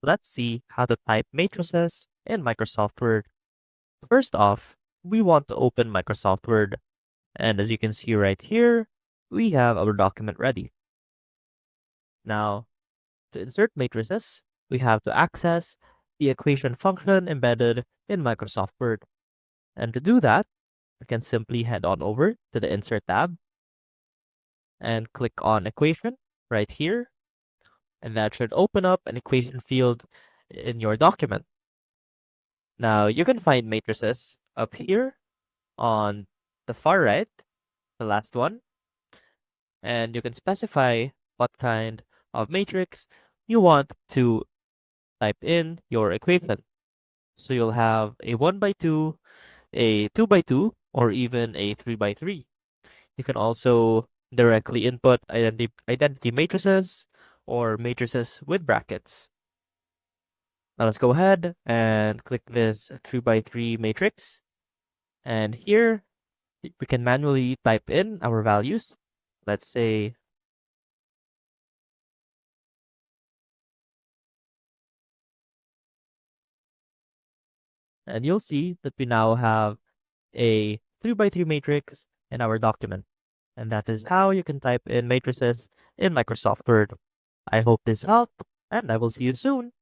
Let's see how to type matrices in Microsoft Word. First off, we want to open Microsoft Word. And as you can see right here, we have our document ready. Now, to insert matrices, we have to access the equation function embedded in Microsoft Word. And to do that, we can simply head on over to the Insert tab and click on Equation right here. And that should open up an equation field in your document. Now, you can find matrices up here on the far right, the last one, and you can specify what kind of matrix you want to type in your equation. So you'll have a 1 by 2, a 2 by 2, or even a 3 by 3. You can also directly input identity matrices or matrices with brackets. Now let's go ahead and click this 3 by 3 matrix. And here we can manually type in our values. Let's say and you'll see that we now have a 3 by 3 matrix in our document. And that is how you can type in matrices in Microsoft Word. I hope this helped, and I will see you soon.